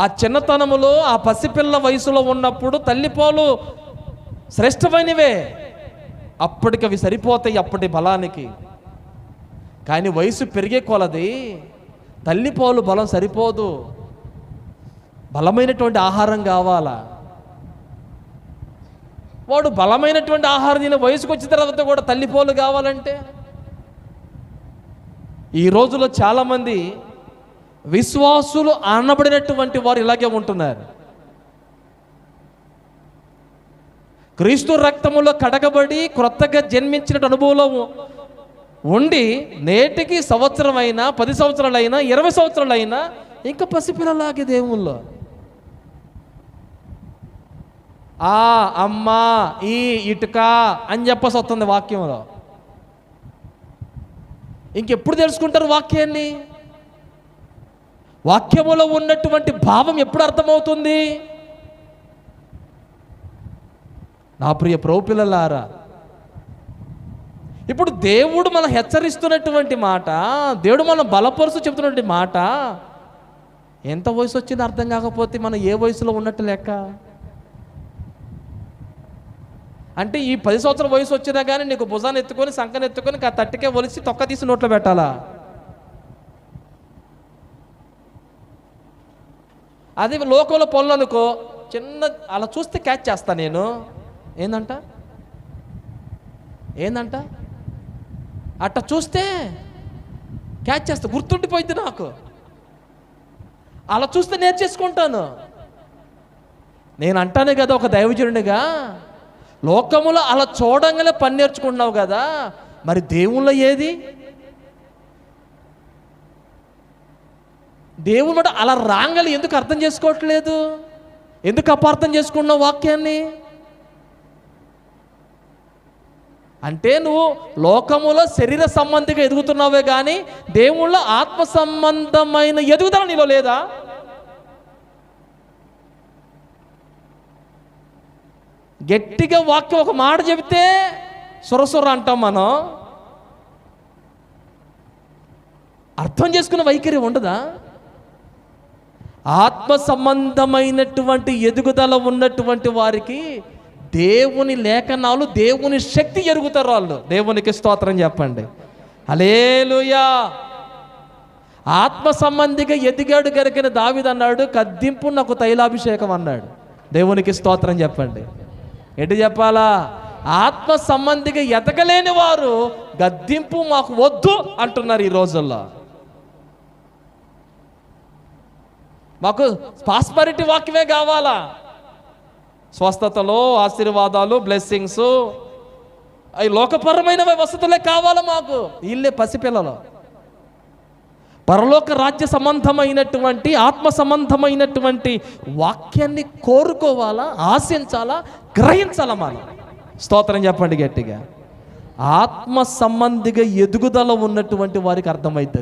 ఆ చిన్నతనములో ఆ పసిపిల్ల వయసులో ఉన్నప్పుడు తల్లిపాలు శ్రేష్టమైనవే, అప్పటికి అవి సరిపోతాయి అప్పటి బలానికి. కానీ వయసు పెరిగే కొలది తల్లిపాలు బలం సరిపోదు, బలమైనటువంటి ఆహారం కావాలా. వాడు బలమైనటువంటి ఆహారం తినే వయసుకు వచ్చిన తర్వాత కూడా తల్లిపాలు కావాలంటే, ఈ రోజులో చాలామంది విశ్వాసులు అనబడినటువంటి వారు ఇలాగే ఉంటున్నారు. క్రీస్తు రక్తములో కడగబడి క్రొత్తగా జన్మించిన అనుభవంలో ఉండి నేటికి సంవత్సరమైనా 10 సంవత్సరాలైనా 20 సంవత్సరాలైనా ఇంకా పసిపిల్లలాగే దేవుల్లో ఆ అమ్మా ఈ ఇటుక అని చెప్పేసి వస్తుంది వాక్యంలో. ఇంకెప్పుడు తెలుసుకుంటారు వాక్యాన్ని? వాక్యములో ఉన్నటువంటి భావం ఎప్పుడు అర్థమవుతుంది? నా ప్రియ ప్రభు పిల్లలారా, ఇప్పుడు దేవుడు మనం హెచ్చరిస్తున్నటువంటి మాట, దేవుడు మనం బలపరుస్తూ చెప్తున్నటువంటి మాట, ఎంత వయసు వచ్చింది అర్థం కాకపోతే మనం ఏ వయసులో ఉన్నట్టు లెక్క. అంటే ఈ 10 సంవత్సరాల వయసు వచ్చినా కానీ నీకు భుజాన్ని ఎత్తుకొని సంకని ఎత్తుకొని ఆ తట్టికే ఒలిసి తొక్క తీసి నోట్లో పెట్టాలా? అది లోకంలో పనులు అనుకో, చిన్న అలా చూస్తే క్యాచ్ చేస్తా నేను. ఏందంట అట్ట చూస్తే క్యాచ్ చేస్తా, గుర్తుండిపోయింది నాకు. అలా చూస్తే నేర్చేసుకుంటాను. నేను అంటానే కదా ఒక దైవజనుడిగా, లోకములో అలా చూడంగానే పని నేర్చుకుంటున్నావు కదా, మరి దేవుళ్ళ ఏది? దేవుడు మాట అలా రాంగలి ఎందుకు అర్థం చేసుకోవట్లేదు? ఎందుకు అపార్థం చేసుకున్నావు వాక్యాన్ని? అంటే నువ్వు లోకములో శరీర సంబంధిగా ఎదుగుతున్నావే కానీ దేవుళ్ళ ఆత్మ సంబంధమైన ఎదుగుదల నీలో లేదా? గట్టిగా వాక్యం ఒక మాట చెబితే సురసుర అంటాం మనం. అర్థం చేసుకున్న వైఖరి ఉండదా? ఆత్మ సంబంధమైనటువంటి ఎదుగుదల ఉన్నటువంటి వారికి దేవుని లేఖనాలు, దేవుని శక్తి ఎరుగుతారు వాళ్ళు. దేవునికి స్తోత్రం చెప్పండి. హల్లెలూయా. ఆత్మ సంబంధిగా ఎదిగాడు గరికిన దావీదు అన్నాడు, కద్దింపు నాకు తైలాభిషేకం అన్నాడు. దేవునికి స్తోత్రం చెప్పండి. ఎటు చెప్పాలా? ఆత్మ సంబంధిగా ఎదగలేని వారు గద్దింపు మాకు వద్దు అంటున్నారు ఈ రోజుల్లో. మాకు ప్రాస్పరిటీ వాక్యమే కావాలా, స్వస్థతలు, ఆశీర్వాదాలు, బ్లెస్సింగ్స్, అవి లోకపరమైన వసతులే కావాలా మాకు. వీళ్ళే పసిపిల్లలు. పరలోక రాజ్య సంబంధమైనటువంటి ఆత్మ సంబంధమైనటువంటి వాక్యాన్ని కోరుకోవాలా, ఆశించాలా, గ్రహించాలా మనం. స్తోత్రం చెప్పండి గట్టిగా. ఆత్మ సంబంధిగా ఎదుగుదల ఉన్నటువంటి వారికి అర్థమవుతుంది.